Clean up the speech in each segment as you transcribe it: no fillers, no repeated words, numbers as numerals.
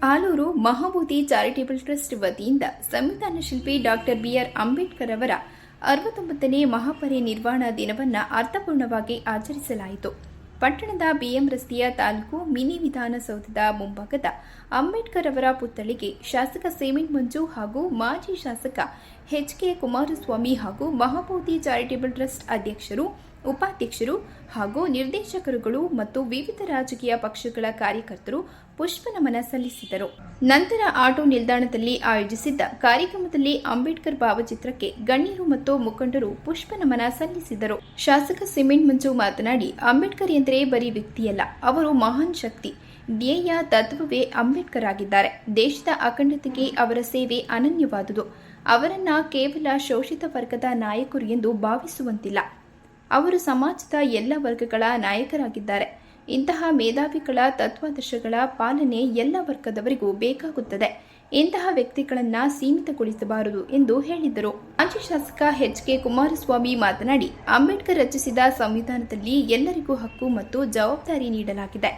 Aluru Mahabodhi charitable trust ವತಿಯಿಂದ ಸಂವಿಧಾನ ಶಿಲ್ಪಿ ಡಾಕ್ಟರ್ ಬಿಆರ್ ಅಂಬೇಡ್ಕರ್ ಅವರ 69ನೇ ಮಹಾಪರಿನಿರ್ವಾಣ ದಿನವನ್ನು ಅರ್ಥಪೂರ್ಣವಾಗಿ ಆಚರಿಸಲಾಯಿತು. ಪಟ್ಟಣದ ಬಿಎಂ ರಸ್ತೆಯ ತಾಲೂಕು ಮಿನಿ ವಿಧಾನಸೌಧದ ಮುಂಭಾಗದ ಅಂಬೇಡ್ಕರ್ ಅವರ ಪುತ್ಥಳಿಗೆ ಶಾಸಕ ಸಿಮೆಂಟ್ ಮಂಜು ಹಾಗೂ ಮಾಜಿ ಶಾಸಕ ಎಚ್.ಕೆ. ಕುಮಾರಸ್ವಾಮಿ ಹಾಗೂ ಮಹಾಬೋಧಿ ಚಾರಿಟೇಬಲ್ ಟ್ರಸ್ಟ್ ಅಧ್ಯಕ್ಷರು, ಉಪಾಧ್ಯಕ್ಷರು ಹಾಗೂ ನಿರ್ದೇಶಕರುಗಳು ಮತ್ತು ವಿವಿಧ ರಾಜಕೀಯ ಪಕ್ಷಗಳ ಕಾರ್ಯಕರ್ತರು ಪುಷ್ಪನಮನ ಸಲ್ಲಿಸಿದರು. ನಂತರ ಆಟೋ ನಿಲ್ದಾಣದಲ್ಲಿ ಆಯೋಜಿಸಿದ್ದ ಕಾರ್ಯಕ್ರಮದಲ್ಲಿ ಅಂಬೇಡ್ಕರ್ ಭಾವಚಿತ್ರಕ್ಕೆ ಗಣ್ಯರು ಮತ್ತು ಮುಖಂಡರು ಪುಷ್ಪನಮನ ಸಲ್ಲಿಸಿದರು. ಶಾಸಕ ಸಿಮೆಂಟ್ ಮಂಜು ಮಾತನಾಡಿ, ಅಂಬೇಡ್ಕರ್ ಎಂದರೆ ಬರೀ ವ್ಯಕ್ತಿಯಲ್ಲ, ಅವರು ಮಹಾನ್ ಶಕ್ತಿ. ಧ್ಯೇಯ ತತ್ವವೇ ಅಂಬೇಡ್ಕರ್ ಆಗಿದ್ದಾರೆ. ದೇಶದ ಅಖಂಡತೆಗೆ ಅವರ ಸೇವೆ ಅನನ್ಯವಾದುದು. ಅವರನ್ನ ಕೇವಲ ಶೋಷಿತ ವರ್ಗದ ನಾಯಕರು ಎಂದು ಭಾವಿಸುವಂತಿಲ್ಲ. ಅವರು ಸಮಾಜದ ಎಲ್ಲ ವರ್ಗಗಳ ನಾಯಕರಾಗಿದ್ದಾರೆ. ಇಂತಹ ಮೇಧಾವಿಗಳ ತತ್ವಾದರ್ಶಗಳ ಪಾಲನೆ ಎಲ್ಲ ವರ್ಗದವರಿಗೂ ಬೇಕಾಗುತ್ತದೆ. ಇಂತಹ ವ್ಯಕ್ತಿಗಳನ್ನು ಸೀಮಿತಗೊಳಿಸಬಾರದು ಎಂದು ಹೇಳಿದರು. ಮಾಜಿ ಶಾಸಕ ಎಚ್.ಕೆ. ಕುಮಾರಸ್ವಾಮಿ ಮಾತನಾಡಿ, ಅಂಬೇಡ್ಕರ್ ರಚಿಸಿದ ಸಂವಿಧಾನದಲ್ಲಿ ಎಲ್ಲರಿಗೂ ಹಕ್ಕು ಮತ್ತು ಜವಾಬ್ದಾರಿ ನೀಡಲಾಗಿದೆ.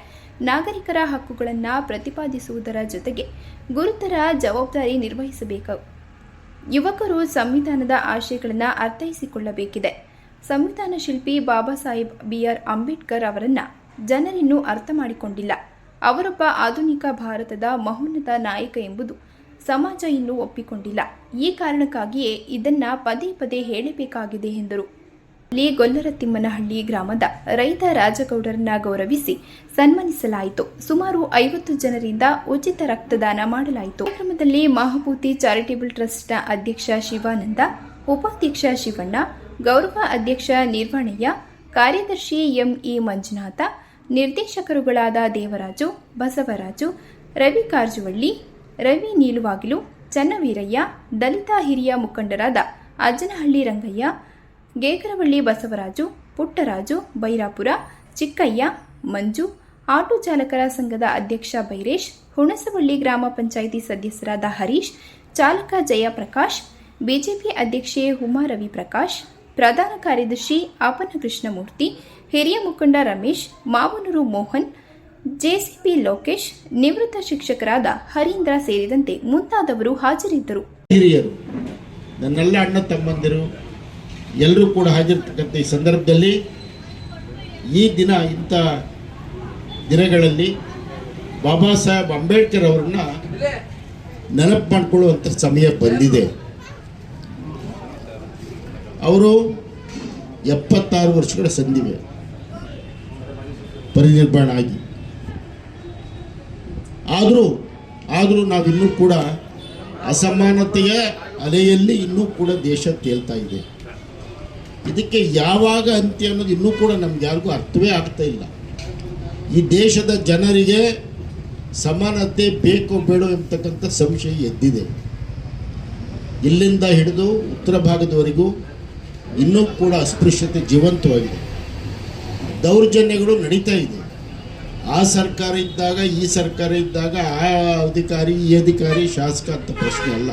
ನಾಗರಿಕರ ಹಕ್ಕುಗಳನ್ನು ಪ್ರತಿಪಾದಿಸುವುದರ ಜೊತೆಗೆ ಗುರುತರ ಜವಾಬ್ದಾರಿ ನಿರ್ವಹಿಸಬೇಕು. ಯುವಕರು ಸಂವಿಧಾನದ ಆಶಯಗಳನ್ನು ಅರ್ಥೈಸಿಕೊಳ್ಳಬೇಕಿದೆ. ಸಂವಿಧಾನ ಶಿಲ್ಪಿ ಬಾಬಾ ಸಾಹೇಬ್ ಬಿಆರ್ ಅಂಬೇಡ್ಕರ್ ಅವರನ್ನು ಜನರಿನ್ನೂ ಅರ್ಥ ಮಾಡಿಕೊಂಡಿಲ್ಲ. ಅವರೊಬ್ಬ ಆಧುನಿಕ ಭಾರತದ ಮಹೋನ್ನತ ನಾಯಕ ಎಂಬುದು ಸಮಾಜ ಇನ್ನೂ ಒಪ್ಪಿಕೊಂಡಿಲ್ಲ. ಈ ಕಾರಣಕ್ಕಾಗಿಯೇ ಇದನ್ನು ಪದೇ ಪದೇ ಹೇಳಬೇಕಾಗಿದೆ ಎಂದರು. ಇಲ್ಲಿ ಗೊಲ್ಲರತಿಮ್ಮನಹಳ್ಳಿ ಗ್ರಾಮದ ರೈತ ರಾಜಗೌಡರನ್ನ ಗೌರವಿಸಿ ಸನ್ಮಾನಿಸಲಾಯಿತು. ಸುಮಾರು 50 ಜನರಿಂದ ಉಚಿತ ರಕ್ತದಾನ ಮಾಡಲಾಯಿತು. ಕಾರ್ಯಕ್ರಮದಲ್ಲಿ ಮಹಾಬೋಧಿ ಚಾರಿಟೇಬಲ್ ಟ್ರಸ್ಟ್ನ ಅಧ್ಯಕ್ಷ ಶಿವಾನಂದ, ಉಪಾಧ್ಯಕ್ಷ ಶಿವಣ್ಣ, ಗೌರವ ಅಧ್ಯಕ್ಷ ನಿರ್ವಣಯ್ಯ, ಕಾರ್ಯದರ್ಶಿ ಎಂಇ ಮಂಜುನಾಥ, ನಿರ್ದೇಶಕರುಗಳಾದ ದೇವರಾಜು, ಬಸವರಾಜು, ರವಿ ಕಾರಜವಳ್ಳಿ, ರವಿ ನೀಲುವಾಗಿಲು, ಚನ್ನವೀರಯ್ಯ, ದಲಿತ ಹಿರಿಯ ಮುಖಂಡರಾದ ಅಜ್ಜನಹಳ್ಳಿ ರಂಗಯ್ಯ, ಗೇಕರವಳ್ಳಿ ಬಸವರಾಜು, ಪುಟ್ಟರಾಜು, ಬೈರಾಪುರ, ಚಿಕ್ಕಯ್ಯ, ಮಂಜು, ಆಟೋ ಚಾಲಕರ ಸಂಘದ ಅಧ್ಯಕ್ಷ ಬೈರೇಶ್, ಹುಣಸವಳ್ಳಿ ಗ್ರಾಮ ಪಂಚಾಯಿತಿ ಸದಸ್ಯರಾದ ಹರೀಶ್, ಚಾಲಕ ಜಯಪ್ರಕಾಶ್, ಬಿಜೆಪಿ ಅಧ್ಯಕ್ಷೆ ಉಮಾ ರವಿಪ್ರಕಾಶ್, ಪ್ರಧಾನ ಕಾರ್ಯದರ್ಶಿ ಆಪನ ಕೃಷ್ಣಮೂರ್ತಿ, ಹಿರಿಯ ಮುಖಂಡ ರಮೇಶ್, ಮಾವನೂರು ಮೋಹನ್, ಜೆಸಿಪಿ ಲೋಕೇಶ್, ನಿವೃತ್ತ ಶಿಕ್ಷಕರಾದ ಹರೀಂದ್ರ ಸೇರಿದಂತೆ ಮುಂತಾದವರು ಹಾಜರಿದ್ದರು. ಹಿರಿಯರು, ನನ್ನೆಲ್ಲ ಅಣ್ಣ ತಮ್ಮಂದಿರು ಎಲ್ಲರೂ ಕೂಡ ಹಾಜರಿರ್ತಕ್ಕಂಥ ಈ ಸಂದರ್ಭದಲ್ಲಿ ಈ ದಿನ ಇಂಥ ದಿನಗಳಲ್ಲಿ ಬಾಬಾ ಸಾಹೇಬ್ ಅಂಬೇಡ್ಕರ್ ಅವರನ್ನ ನೆನಪು ಮಾಡಿಕೊಳ್ಳುವಂಥ ಸಮಯ ಬಂದಿದೆ. ಅವರು 76 ವರ್ಷಗಳ ಸಂದಿವೆ ಪರಿನಿರ್ವಾಣ ಆಗಿ. ಆದರೂ ನಾವಿನ್ನೂ ಕೂಡ ಅಸಮಾನತೆಯ ಅಲೆಯಲ್ಲಿ ಇನ್ನೂ ಕೂಡ ದೇಶ ತೇಲ್ತಾ ಇದೆ. ಇದಕ್ಕೆ ಯಾವಾಗ ಅಂತ್ಯ ಅನ್ನೋದು ಇನ್ನೂ ಕೂಡ ನಮ್ಗೆ ಯಾರಿಗೂ ಅರ್ಥವೇ ಆಗ್ತಾ ಇಲ್ಲ. ಈ ದೇಶದ ಜನರಿಗೆ ಸಮಾನತೆ ಬೇಕೋ ಬೇಡೋ ಎಂಬತಕ್ಕಂಥ ಸಂಶಯ ಎದ್ದಿದೆ. ಇಲ್ಲಿಂದ ಹಿಡಿದು ಉತ್ತರ ಭಾಗದವರೆಗೂ ಇನ್ನೂ ಕೂಡ ಅಸ್ಪೃಶ್ಯತೆ ಜೀವಂತವಾಗಿದೆ. ದೌರ್ಜನ್ಯಗಳು ನಡೀತಾ ಇದೆ. ಆ ಸರ್ಕಾರ ಇದ್ದಾಗ, ಈ ಸರ್ಕಾರ ಇದ್ದಾಗ, ಆ ಅಧಿಕಾರಿ, ಈ ಅಧಿಕಾರಿ, ಶಾಸಕ ಅಂತ ಪ್ರಶ್ನೆ ಅಲ್ಲ.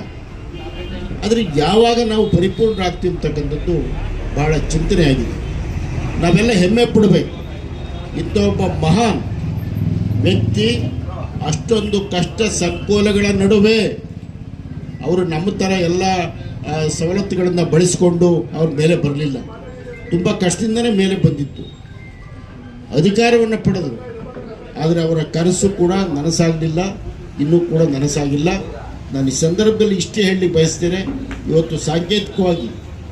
ಆದರೆ ಯಾವಾಗ ನಾವು ಪರಿಪೂರ್ಣರಾಗ್ತೀವಿ ಅಂತಕ್ಕಂಥದ್ದು ಭಾಳ ಚಿಂತನೆ ಆಗಿದೆ. ನಾವೆಲ್ಲ ಹೆಮ್ಮೆ ಪಡಬೇಕು. ಇಂಥ ಒಬ್ಬ ಮಹಾನ್ ವ್ಯಕ್ತಿ ಅಷ್ಟೊಂದು ಕಷ್ಟ ಸಂಕೋಲಗಳ ನಡುವೆ ಅವರು ನಮ್ಮ ಥರ ಎಲ್ಲ ಸವಲತ್ತುಗಳನ್ನು ಬಳಸಿಕೊಂಡು ಅವ್ರ ಮೇಲೆ ಬರಲಿಲ್ಲ. ತುಂಬ ಕಷ್ಟದಿಂದನೇ ಮೇಲೆ ಬಂದಿತ್ತು. ಅಧಿಕಾರವನ್ನು ಪಡೆದರು. ಆದರೆ ಅವರ ಕನಸು ಕೂಡ ನನಸಾಗಲಿಲ್ಲ, ಇನ್ನೂ ಕೂಡ ನನಸಾಗಿಲ್ಲ. ನಾನು ಈ ಸಂದರ್ಭದಲ್ಲಿ ಇಷ್ಟೇ ಹೇಳಿ ಬಯಸ್ತೇನೆ. ಇವತ್ತು ಸಾಂಕೇತಿಕವಾಗಿ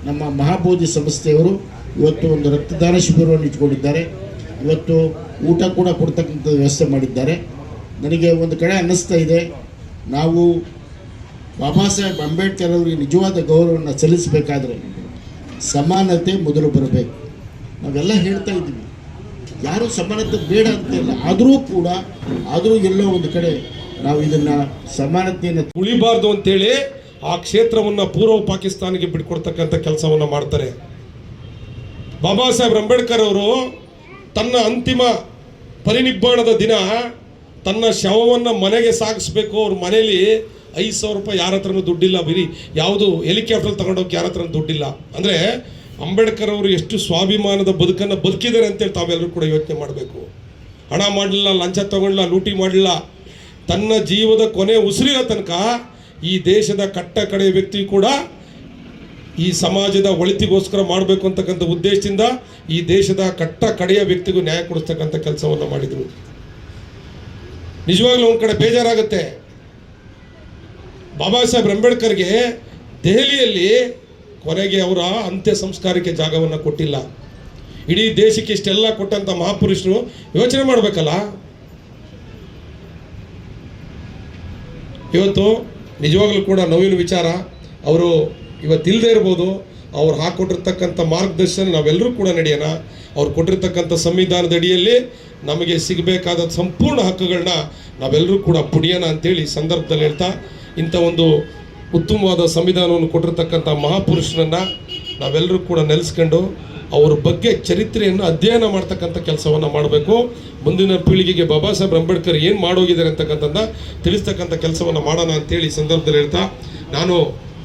ನಮ್ಮ ಮಹಾಬೋಧಿ ಸಂಸ್ಥೆಯವರು ಇವತ್ತು ಒಂದು ರಕ್ತದಾನ ಶಿಬಿರವನ್ನು ಇಟ್ಕೊಂಡಿದ್ದಾರೆ. ಇವತ್ತು ಊಟ ಕೂಡ ಕೊಡ್ತಕ್ಕಂಥ ವ್ಯವಸ್ಥೆ ಮಾಡಿದ್ದಾರೆ. ನನಗೆ ಒಂದು ಕಡೆ ಅನ್ನಿಸ್ತಾ ಇದೆ, ನಾವು ಬಾಬಾ ಸಾಹೇಬ್ ಅಂಬೇಡ್ಕರ್ ಅವರಿಗೆ ನಿಜವಾದ ಗೌರವವನ್ನು ಸಲ್ಲಿಸಬೇಕಾದ್ರೆ ಸಮಾನತೆ ಮೊದಲು ಬರಬೇಕು. ನಾವೆಲ್ಲ ಹೇಳ್ತಾ ಇದ್ದೀವಿ, ಯಾರೂ ಸಮಾನತೆ ಬೇಡ ಅಂತಿಲ್ಲ. ಆದರೂ ಎಲ್ಲೋ ಒಂದು ಕಡೆ ನಾವು ಇದನ್ನು ಸಮಾನತೆಯನ್ನು ಉಳಿಬಾರ್ದು ಅಂತೇಳಿ ಆ ಕ್ಷೇತ್ರವನ್ನು ಪೂರ್ವ ಪಾಕಿಸ್ತಾನಿಗೆ ಬಿಟ್ಕೊಡ್ತಕ್ಕಂಥ ಕೆಲಸವನ್ನು ಮಾಡ್ತಾರೆ. ಬಾಬಾ ಸಾಹೇಬ್ ಅಂಬೇಡ್ಕರ್ ಅವರು ತನ್ನ ಅಂತಿಮ ಪರಿನಿಬ್ಬಾಣದ ದಿನ ತನ್ನ ಶವವನ್ನು ಮನೆಗೆ ಸಾಗಿಸ್ಬೇಕು. ಅವ್ರ ಮನೇಲಿ 5,000 ರೂಪಾಯಿ ಯಾರ ಹತ್ರನೂ ದುಡ್ಡಿಲ್ಲ. ಬರೀ ಯಾವುದು ಹೆಲಿಕಾಪ್ಟರ್ ತಗೊಂಡೋಗಿ ಯಾರ ಹತ್ರ ದುಡ್ಡಿಲ್ಲ. ಅಂದರೆ ಅಂಬೇಡ್ಕರ್ ಅವರು ಎಷ್ಟು ಸ್ವಾಭಿಮಾನದ ಬದುಕನ್ನು ಬದುಕಿದ್ದಾರೆ ಅಂತೇಳಿ ತಾವೆಲ್ಲರೂ ಕೂಡ ಯೋಚನೆ ಮಾಡಬೇಕು. ಹಣ ಮಾಡಲಿಲ್ಲ, ಲಂಚ ತಗೊಳ್ಳಲ್ಲ, ಲೂಟಿ ಮಾಡಲಿಲ್ಲ. ತನ್ನ ಜೀವದ ಕೊನೆ ಉಸಿರಿನ ತನಕ ಈ ದೇಶದ ಕಟ್ಟ ಕಡೆಯ ವ್ಯಕ್ತಿ ಕೂಡ ಈ ಸಮಾಜದ ಒಳಿತಿಗೋಸ್ಕರ ಮಾಡಬೇಕು ಅಂತಕ್ಕಂಥ ಉದ್ದೇಶದಿಂದ ಈ ದೇಶದ ಕಟ್ಟ ಕಡೆಯ ವ್ಯಕ್ತಿಗೂ ನ್ಯಾಯ ಕೊಡಿಸ್ತಕ್ಕಂಥ ಕೆಲಸವನ್ನು ಮಾಡಿದರು. ನಿಜವಾಗ್ಲೂ ಒಂದು ಕಡೆ ಬೇಜಾರಾಗುತ್ತೆ. ಬಾಬಾ ಸಾಹೇಬ್ ಅಂಬೇಡ್ಕರ್ಗೆ ದೆಹಲಿಯಲ್ಲಿ ಕೊನೆಗೆ ಅವರ ಅಂತ್ಯ ಸಂಸ್ಕಾರಕ್ಕೆ ಜಾಗವನ್ನು ಕೊಟ್ಟಿಲ್ಲ. ಇಡೀ ದೇಶಕ್ಕೆ ಇಷ್ಟೆಲ್ಲ ಕೊಟ್ಟಂಥ ಮಹಾಪುರುಷರು ಯೋಚನೆ ಮಾಡಬೇಕಲ್ಲ. ಇವತ್ತು ನಿಜವಾಗ್ಲೂ ಕೂಡ ನೋವಿನ ವಿಚಾರ. ಅವರು ಇವತ್ತಿಲ್ಲದೆ ಇರ್ಬೋದು, ಅವ್ರು ಹಾಕ್ಕೊಟ್ಟಿರ್ತಕ್ಕಂಥ ಮಾರ್ಗದರ್ಶನ ನಾವೆಲ್ಲರೂ ಕೂಡ ನಡೆಯೋಣ. ಅವ್ರು ಕೊಟ್ಟಿರ್ತಕ್ಕಂಥ ಸಂವಿಧಾನದ ಅಡಿಯಲ್ಲಿ ನಮಗೆ ಸಿಗಬೇಕಾದ ಸಂಪೂರ್ಣ ಹಕ್ಕುಗಳನ್ನ ನಾವೆಲ್ಲರೂ ಕೂಡ ಪುಡಿಯೋಣ ಅಂತೇಳಿ ಸಂದರ್ಭದಲ್ಲಿ ಹೇಳ್ತಾ, ಇಂಥ ಒಂದು ಉತ್ತಮವಾದ ಸಂವಿಧಾನವನ್ನು ಕೊಟ್ಟಿರ್ತಕ್ಕಂಥ ಮಹಾಪುರುಷರನ್ನು ನಾವೆಲ್ಲರೂ ಕೂಡ ನೆಲೆಸ್ಕೊಂಡು ಅವ್ರ ಬಗ್ಗೆ ಚರಿತ್ರೆಯನ್ನು ಅಧ್ಯಯನ ಮಾಡ್ತಕ್ಕಂಥ ಕೆಲಸವನ್ನು ಮಾಡಬೇಕು. ಮುಂದಿನ ಪೀಳಿಗೆಗೆ ಬಾಬಾ ಸಾಹೇಬ್ ಅಂಬೇಡ್ಕರ್ ಏನು ಮಾಡೋಗಿದ್ದಾರೆ ಅಂತಕ್ಕಂಥದ್ದನ್ನ ತಿಳಿಸ್ತಕ್ಕಂಥ ಕೆಲಸವನ್ನು ಮಾಡೋಣ ಅಂತೇಳಿ ಸಂದರ್ಭದಲ್ಲಿ ಹೇಳ್ತಾ, ನಾನು